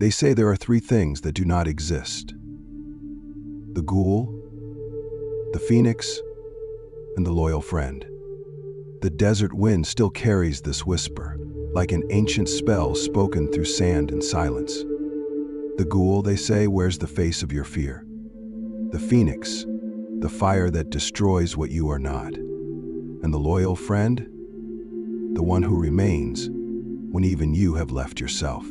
They say there are three things that do not exist: the ghoul, the phoenix, and the loyal friend. The desert wind still carries this whisper, like an ancient spell spoken through sand and silence. The ghoul, they say, wears the face of your fear. The phoenix, the fire that destroys what you are not. And the loyal friend, the one who remains when even you have left yourself.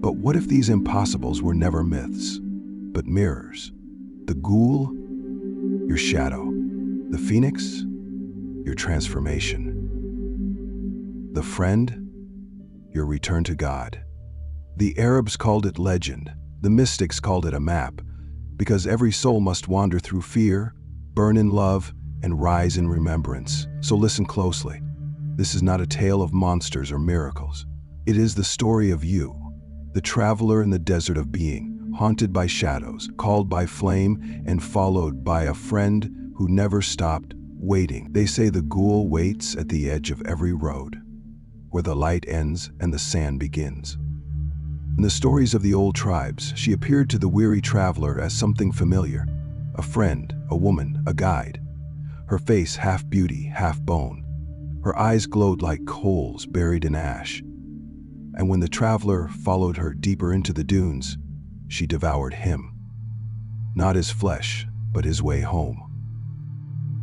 But what if these impossibles were never myths, but mirrors? The ghoul, your shadow. The phoenix, your transformation. The friend, your return to God. The Arabs called it legend. The mystics called it a map, because every soul must wander through fear, burn in love, and rise in remembrance. So listen closely. This is not a tale of monsters or miracles. It is the story of you, the traveler in the desert of being, haunted by shadows, called by flame, and followed by a friend who never stopped waiting. They say the ghoul waits at the edge of every road, where the light ends and the sand begins. In the stories of the old tribes, she appeared to the weary traveler as something familiar, a friend, a woman, a guide. Her face half beauty, half bone. Her eyes glowed like coals buried in ash. And when the traveler followed her deeper into the dunes, she devoured him. Not his flesh, but his way home.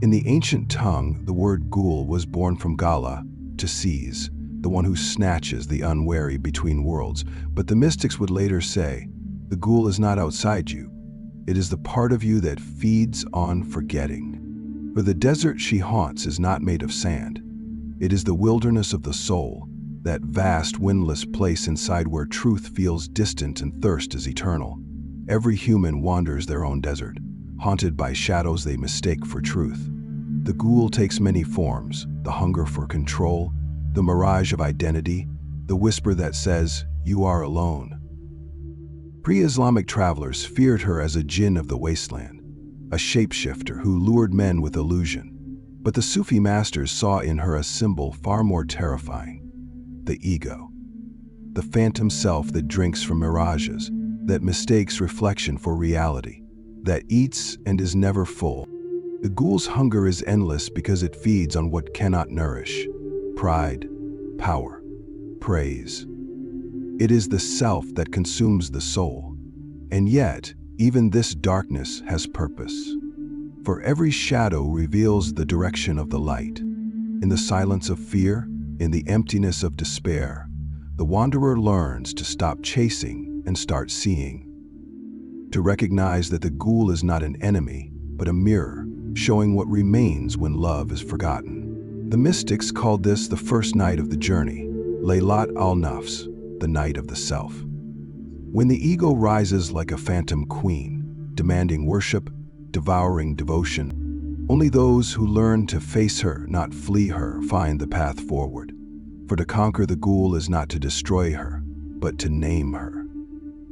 In the ancient tongue, the word ghoul was born from Gala, to seize, the one who snatches the unwary between worlds. But the mystics would later say, the ghoul is not outside you. It is the part of you that feeds on forgetting. For the desert she haunts is not made of sand. It is the wilderness of the soul, that vast, windless place inside where truth feels distant and thirst is eternal. Every human wanders their own desert, haunted by shadows they mistake for truth. The ghoul takes many forms: the hunger for control, the mirage of identity, the whisper that says, you are alone. Pre-Islamic travelers feared her as a jinn of the wasteland, a shapeshifter who lured men with illusion. But the Sufi masters saw in her a symbol far more terrifying: the ego, the phantom self that drinks from mirages, that mistakes reflection for reality, that eats and is never full. The ghoul's hunger is endless because it feeds on what cannot nourish: pride, power, praise. It is the self that consumes the soul. And yet, even this darkness has purpose. For every shadow reveals the direction of the light. In the silence of fear, in the emptiness of despair, the wanderer learns to stop chasing and start seeing. To recognize that the ghoul is not an enemy, but a mirror, showing what remains when love is forgotten. The mystics called this the first night of the journey, Laylat al-Nafs, the night of the self. When the ego rises like a phantom queen, demanding worship, devouring devotion, only those who learn to face her, not flee her, find the path forward. For to conquer the ghoul is not to destroy her, but to name her,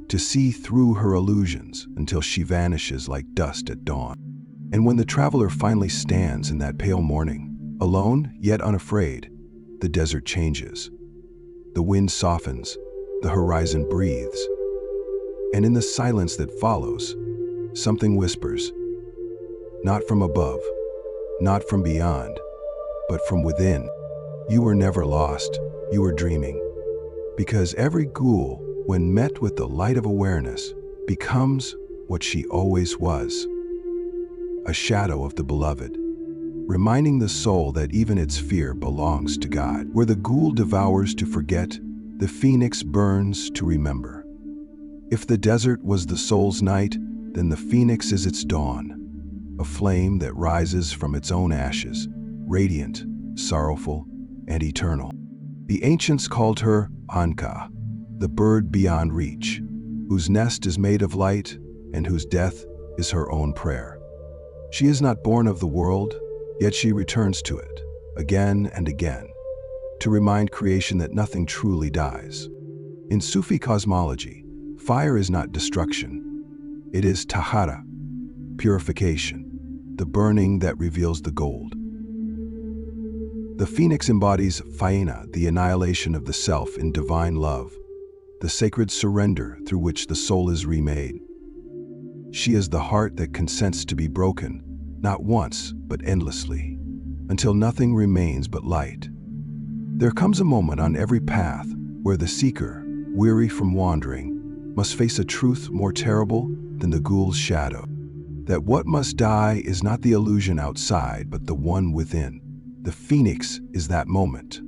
to see through her illusions until she vanishes like dust at dawn. And when the traveler finally stands in that pale morning, alone yet unafraid, the desert changes. The wind softens, the horizon breathes, and in the silence that follows, something whispers, not from above, not from beyond, but from within. You were never lost, you were dreaming. Because every ghoul, when met with the light of awareness, becomes what she always was: a shadow of the beloved, reminding the soul that even its fear belongs to God. Where the ghoul devours to forget, the phoenix burns to remember. If the desert was the soul's night, then the phoenix is its dawn, a flame that rises from its own ashes, radiant, sorrowful, and eternal. The ancients called her Anka, the bird beyond reach, whose nest is made of light and whose death is her own prayer. She is not born of the world, yet she returns to it, again and again, to remind creation that nothing truly dies. In Sufi cosmology, fire is not destruction. It is tahara, purification, the burning that reveals the gold. The phoenix embodies faina, the annihilation of the self in divine love, the sacred surrender through which the soul is remade. She is the heart that consents to be broken, not once, but endlessly, until nothing remains but light. There comes a moment on every path where the seeker, weary from wandering, must face a truth more terrible than the ghoul's shadow. That what must die is not the illusion outside, but the one within. The phoenix is that moment.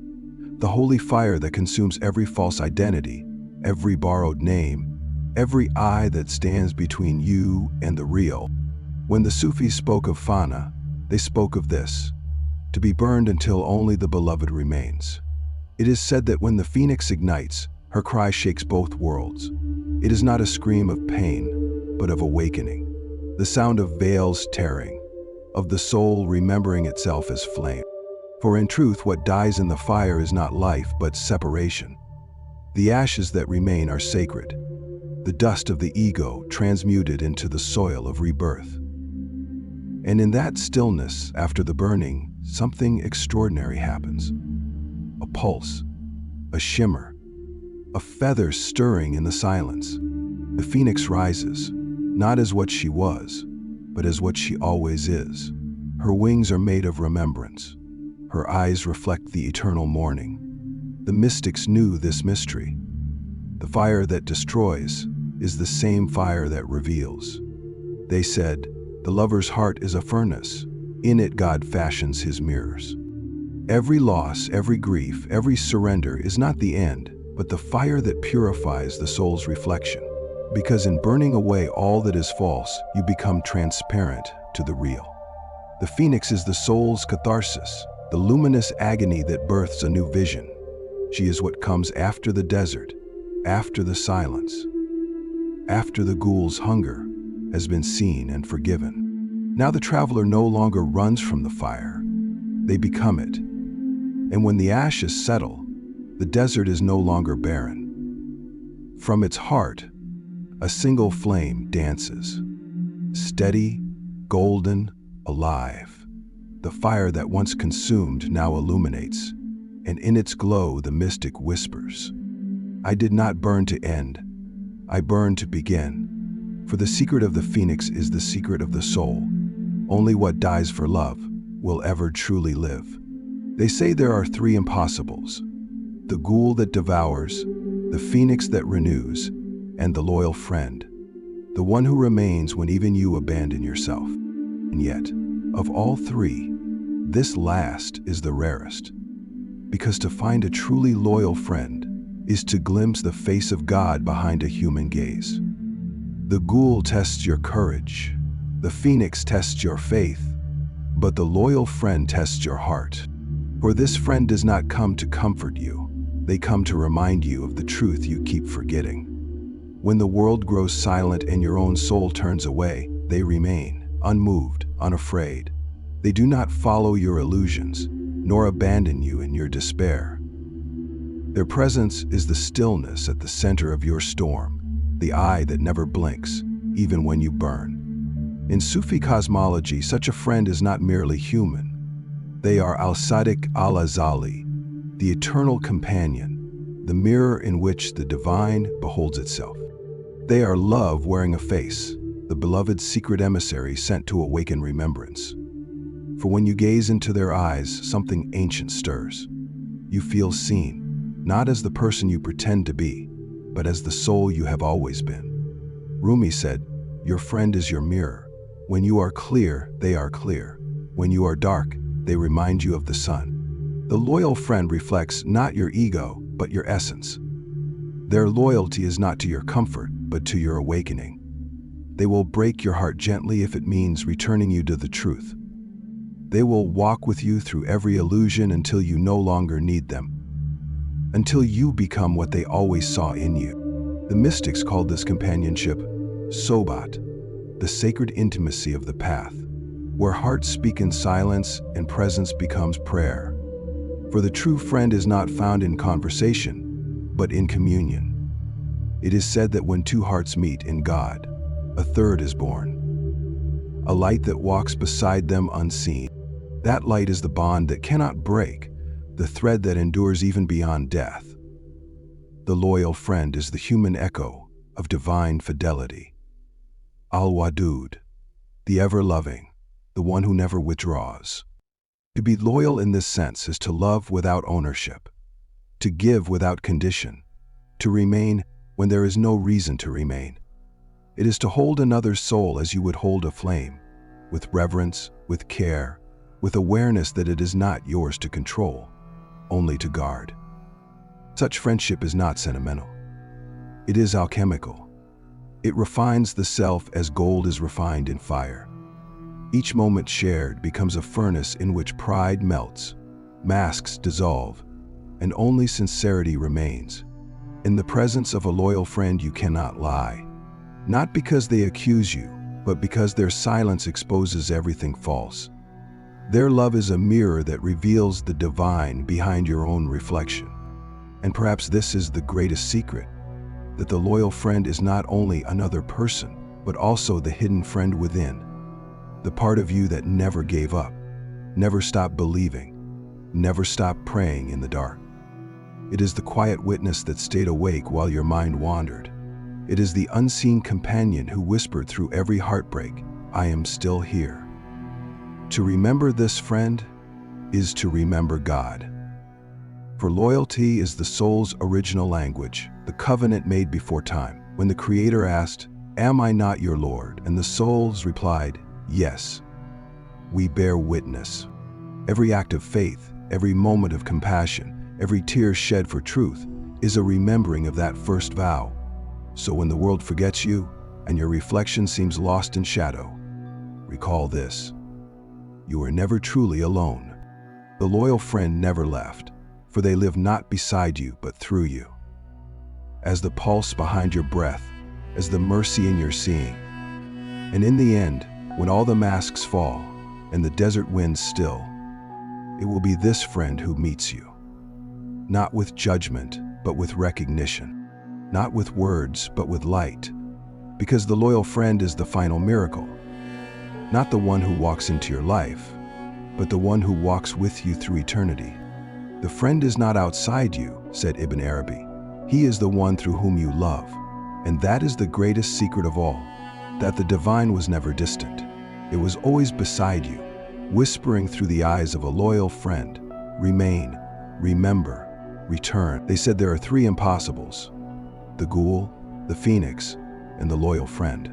The holy fire that consumes every false identity, every borrowed name, every eye that stands between you and the real. When the Sufis spoke of Fana, they spoke of this: to be burned until only the beloved remains. It is said that when the phoenix ignites, her cry shakes both worlds. It is not a scream of pain, but of awakening. The sound of veils tearing, of the soul remembering itself as flame. For in truth, what dies in the fire is not life, but separation. The ashes that remain are sacred, the dust of the ego transmuted into the soil of rebirth. And in that stillness, after the burning, something extraordinary happens. A pulse, a shimmer, a feather stirring in the silence. The phoenix rises, not as what she was, but as what she always is. Her wings are made of remembrance. Her eyes reflect the eternal morning. The mystics knew this mystery. The fire that destroys is the same fire that reveals. They said, the lover's heart is a furnace. In it God fashions his mirrors. Every loss, every grief, every surrender is not the end, but the fire that purifies the soul's reflection. Because in burning away all that is false, you become transparent to the real. The phoenix is the soul's catharsis, the luminous agony that births a new vision. She is what comes after the desert, after the silence, after the ghoul's hunger has been seen and forgiven. Now the traveler no longer runs from the fire, they become it. And when the ashes settle, the desert is no longer barren. From its heart, a single flame dances, steady, golden, alive. The fire that once consumed now illuminates, and in its glow the mystic whispers, I did not burn to end, I burned to begin. For the secret of the phoenix is the secret of the soul. Only what dies for love will ever truly live. They say there are three impossibles: the ghoul that devours, the phoenix that renews, and the loyal friend, the one who remains when even you abandon yourself. And yet, of all three, this last is the rarest. Because to find a truly loyal friend is to glimpse the face of God behind a human gaze. The ghoul tests your courage, the phoenix tests your faith, but the loyal friend tests your heart. For this friend does not come to comfort you, they come to remind you of the truth you keep forgetting. When the world grows silent and your own soul turns away, they remain, unmoved, unafraid. They do not follow your illusions, nor abandon you in your despair. Their presence is the stillness at the center of your storm, the eye that never blinks, even when you burn. In Sufi cosmology, such a friend is not merely human. They are al-Sadiq al-Azali, the eternal companion, the mirror in which the divine beholds itself. They are love wearing a face, the beloved's secret emissary sent to awaken remembrance. For when you gaze into their eyes, something ancient stirs. You feel seen, not as the person you pretend to be, but as the soul you have always been. Rumi said, your friend is your mirror. When you are clear, they are clear. When you are dark, they remind you of the sun. The loyal friend reflects not your ego, but your essence. Their loyalty is not to your comfort, but to your awakening. They will break your heart gently if it means returning you to the truth. They will walk with you through every illusion until you no longer need them, until you become what they always saw in you. The mystics called this companionship Sobat, the sacred intimacy of the path, where hearts speak in silence and presence becomes prayer. For the true friend is not found in conversation, but in communion. It is said that when two hearts meet in God, a third is born, a light that walks beside them unseen. That light is the bond that cannot break, the thread that endures even beyond death. The loyal friend is the human echo of divine fidelity. Al-Wadud, the ever-loving, the one who never withdraws. To be loyal in this sense is to love without ownership, to give without condition, to remain when there is no reason to remain. It is to hold another's soul as you would hold a flame, with reverence, with care, with awareness that it is not yours to control, only to guard. Such friendship is not sentimental. It is alchemical. It refines the self as gold is refined in fire. Each moment shared becomes a furnace in which pride melts, masks dissolve, and only sincerity remains. In the presence of a loyal friend, you cannot lie. Not because they accuse you, but because their silence exposes everything false. Their love is a mirror that reveals the divine behind your own reflection. And perhaps this is the greatest secret, that the loyal friend is not only another person, but also the hidden friend within. The part of you that never gave up, never stopped believing, never stopped praying in the dark. It is the quiet witness that stayed awake while your mind wandered. It is the unseen companion who whispered through every heartbreak, "I am still here." To remember this friend is to remember God. For loyalty is the soul's original language, the covenant made before time. When the Creator asked, "Am I not your Lord?" and the souls replied, "Yes." We bear witness. Every act of faith, every moment of compassion, every tear shed for truth is a remembering of that first vow. So when the world forgets you and your reflection seems lost in shadow, recall this: you are never truly alone. The loyal friend never left, for they live not beside you but through you. As the pulse behind your breath, as the mercy in your seeing. And in the end, when all the masks fall and the desert winds still, it will be this friend who meets you. Not with judgment, but with recognition. Not with words, but with light. Because the loyal friend is the final miracle. Not the one who walks into your life, but the one who walks with you through eternity. The friend is not outside you, said Ibn Arabi. He is the one through whom you love. And that is the greatest secret of all, that the divine was never distant. It was always beside you, whispering through the eyes of a loyal friend, "Remain, remember, return." They said there are three impossibles: the ghoul, the phoenix, and the loyal friend.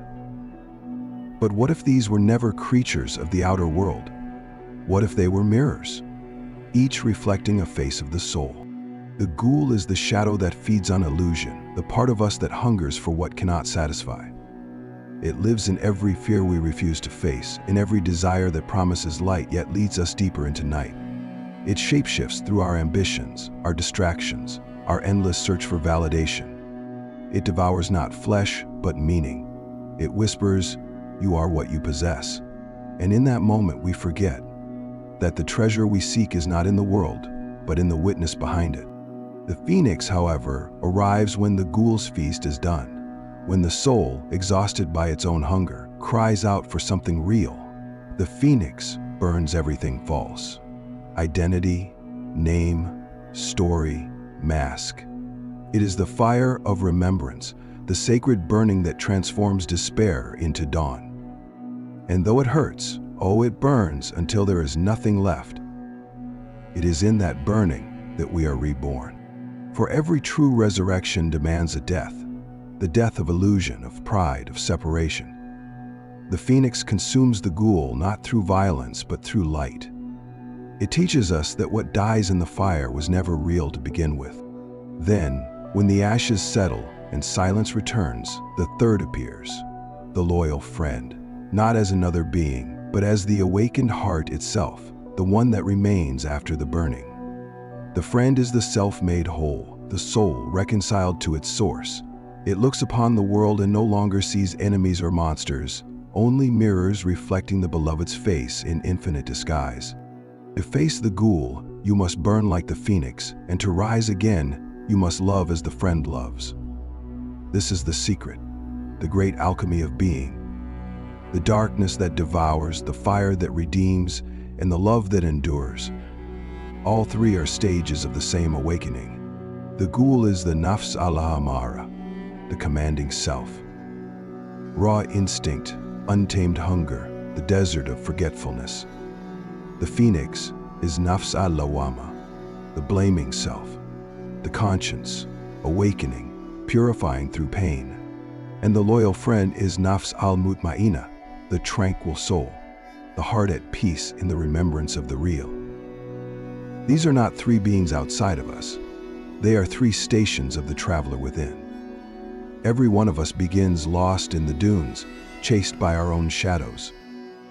But what if these were never creatures of the outer world? What if they were mirrors, each reflecting a face of the soul? The ghoul is the shadow that feeds on illusion, the part of us that hungers for what cannot satisfy. It lives in every fear we refuse to face, in every desire that promises light yet leads us deeper into night. It shapeshifts through our ambitions, our distractions, our endless search for validation. It devours not flesh, but meaning. It whispers, "You are what you possess." And in that moment we forget that the treasure we seek is not in the world, but in the witness behind it. The phoenix, however, arrives when the ghoul's feast is done, when the soul, exhausted by its own hunger, cries out for something real. The phoenix burns everything false. Identity, name, story, mask. It is the fire of remembrance, the sacred burning that transforms despair into dawn. And though it hurts, oh, it burns until there is nothing left. It is in that burning that we are reborn. For every true resurrection demands a death, the death of illusion, of pride, of separation. The phoenix consumes the ghoul not through violence but through light. It teaches us that what dies in the fire was never real to begin with. Then, when the ashes settle and silence returns, the third appears, the loyal friend, not as another being, but as the awakened heart itself, the one that remains after the burning. The friend is the self made whole, the soul reconciled to its source. It looks upon the world and no longer sees enemies or monsters, only mirrors reflecting the beloved's face in infinite disguise. To face the ghoul, you must burn like the phoenix, and to rise again, you must love as the friend loves. This is the secret, the great alchemy of being. The darkness that devours, the fire that redeems, and the love that endures. All three are stages of the same awakening. The ghoul is the nafs al-amara, the commanding self. Raw instinct, untamed hunger, the desert of forgetfulness. The phoenix is nafs al-lawama, the blaming self, the conscience, awakening, purifying through pain. And the loyal friend is nafs al-mutmaina, the tranquil soul, the heart at peace in the remembrance of the real. These are not three beings outside of us. They are three stations of the traveler within. Every one of us begins lost in the dunes, chased by our own shadows.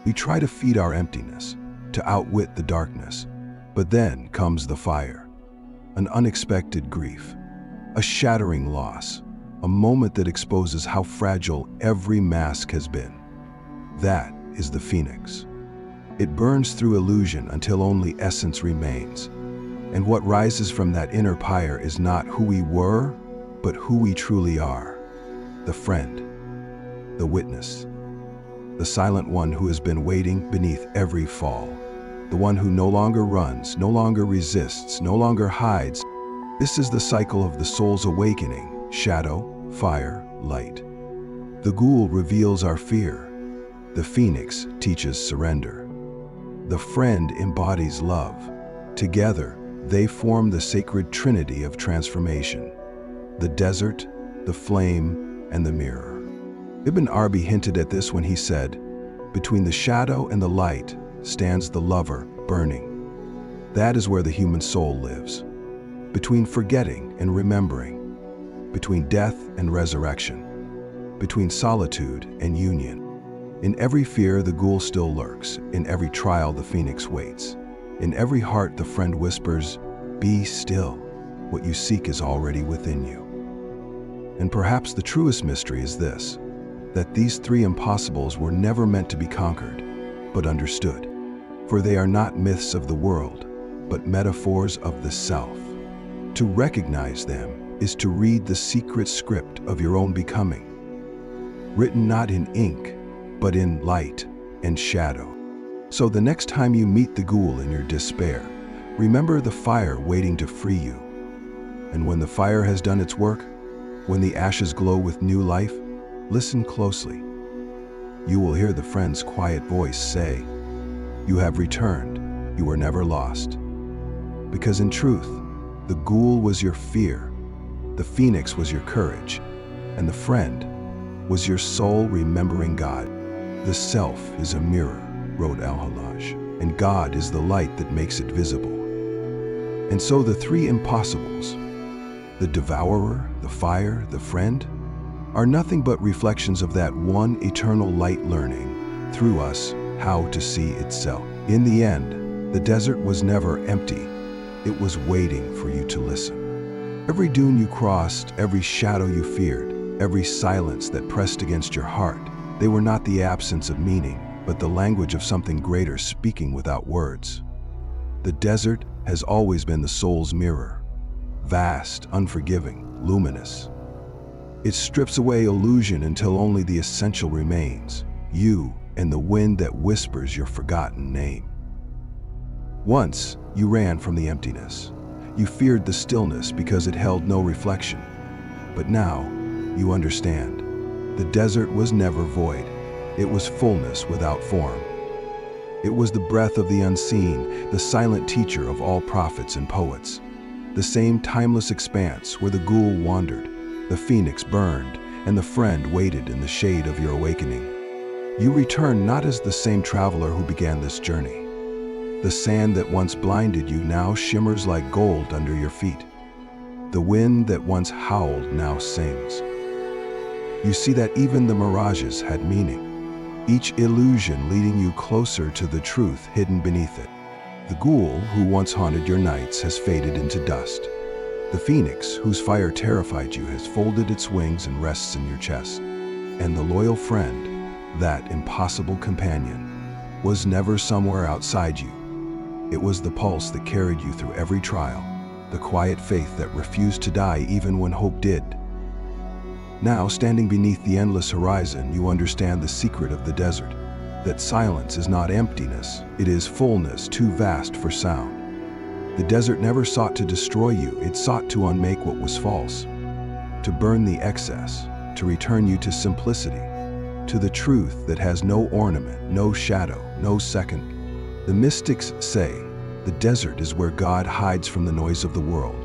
We try to feed our emptiness, to outwit the darkness. But then comes the fire, an unexpected grief, a shattering loss, a moment that exposes how fragile every mask has been. That is the phoenix. It burns through illusion until only essence remains. And what rises from that inner pyre is not who we were, but who we truly are. The friend, the witness, the silent one who has been waiting beneath every fall, the one who no longer runs, no longer resists, no longer hides. This is the cycle of the soul's awakening: shadow, fire, light. The ghoul reveals our fear. The phoenix teaches surrender. The friend embodies love. Together, they form the sacred trinity of transformation: the desert, the flame, and the mirror. Ibn Arabi hinted at this when he said, "Between the shadow and the light stands the lover burning." That is where the human soul lives. Between forgetting and remembering. Between death and resurrection. Between solitude and union. In every fear, the ghoul still lurks. In every trial, the phoenix waits. In every heart, the friend whispers, "Be still. What you seek is already within you." And perhaps the truest mystery is this: that these three impossibles were never meant to be conquered, but understood. For they are not myths of the world, but metaphors of the self. To recognize them is to read the secret script of your own becoming, written not in ink, but in light and shadow. So the next time you meet the ghoul in your despair, remember the fire waiting to free you. And when the fire has done its work, when the ashes glow with new life, listen closely. You will hear the friend's quiet voice say, "You have returned. You were never lost." Because in truth, the ghoul was your fear, the phoenix was your courage, and the friend was your soul remembering God. The self is a mirror, wrote Al-Hallaj, and God is the light that makes it visible. And so the three impossibles, the devourer, the fire, the friend, are nothing but reflections of that one eternal light learning through us how to see itself. In the end, the desert was never empty. It was waiting for you to listen. Every dune you crossed, every shadow you feared, every silence that pressed against your heart, they were not the absence of meaning, but the language of something greater speaking without words. The desert has always been the soul's mirror, vast, unforgiving, luminous. It strips away illusion until only the essential remains, you and the wind that whispers your forgotten name. Once, you ran from the emptiness. You feared the stillness because it held no reflection. But now, you understand. The desert was never void. It was fullness without form. It was the breath of the unseen, the silent teacher of all prophets and poets. The same timeless expanse where the ghoul wandered, the phoenix burned, and the friend waited in the shade of your awakening. You return not as the same traveler who began this journey. The sand that once blinded you now shimmers like gold under your feet. The wind that once howled now sings. You see that even the mirages had meaning, each illusion leading you closer to the truth hidden beneath it. The ghoul who once haunted your nights has faded into dust. The phoenix whose fire terrified you has folded its wings and rests in your chest. And the loyal friend, that impossible companion, was never somewhere outside you. It was the pulse that carried you through every trial, the quiet faith that refused to die even when hope did. Now, standing beneath the endless horizon, you understand the secret of the desert, that silence is not emptiness, it is fullness too vast for sound. The desert never sought to destroy you, it sought to unmake what was false, to burn the excess, to return you to simplicity, to the truth that has no ornament, no shadow, no second. The mystics say, the desert is where God hides from the noise of the world.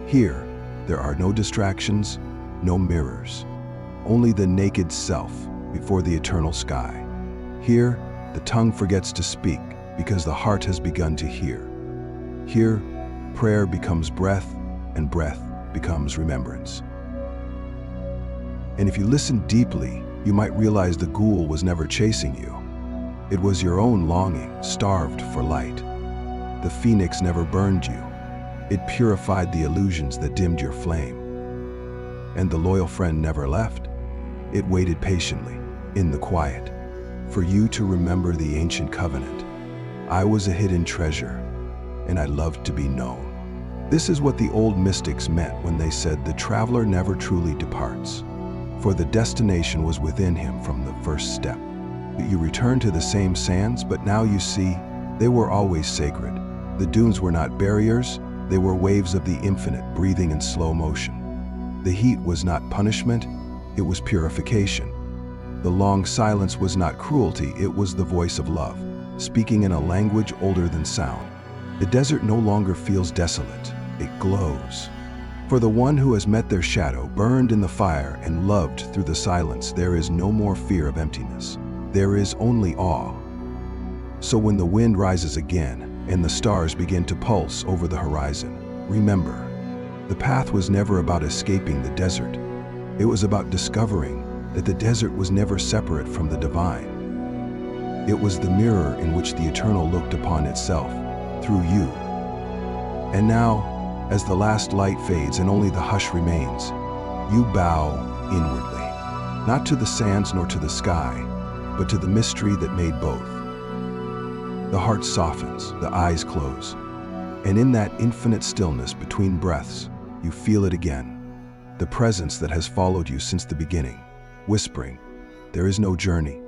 Here, there are no distractions, no mirrors, only the naked self before the eternal sky. Here, the tongue forgets to speak because the heart has begun to hear. Here, prayer becomes breath, and breath becomes remembrance. And if you listen deeply, you might realize the ghoul was never chasing you. It was your own longing, starved for light. The phoenix never burned you. It purified the illusions that dimmed your flame. And the loyal friend never left. It waited patiently, in the quiet, for you to remember the ancient covenant. I was a hidden treasure, and I loved to be known. This is what the old mystics meant when they said the traveler never truly departs, for the destination was within him from the first step. You return to the same sands, but now you see, they were always sacred. The dunes were not barriers, they were waves of the infinite breathing in slow motion. The heat was not punishment, it was purification. The long silence was not cruelty, it was the voice of love, speaking in a language older than sound. The desert no longer feels desolate, it glows. For the one who has met their shadow, burned in the fire, and loved through the silence, there is no more fear of emptiness. There is only awe. So when the wind rises again, and the stars begin to pulse over the horizon, remember, the path was never about escaping the desert. It was about discovering that the desert was never separate from the divine. It was the mirror in which the eternal looked upon itself, through you. And now, as the last light fades and only the hush remains, you bow inwardly, not to the sands nor to the sky, but to the mystery that made both. The heart softens, the eyes close, and in that infinite stillness between breaths, you feel it again, the presence that has followed you since the beginning, whispering, there is no journey,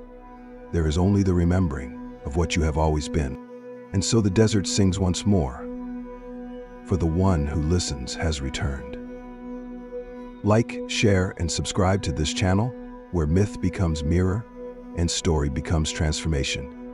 there is only the remembering of what you have always been. And so the desert sings once more, for the one who listens has returned. Like, share, and subscribe to this channel, where myth becomes mirror and story becomes transformation.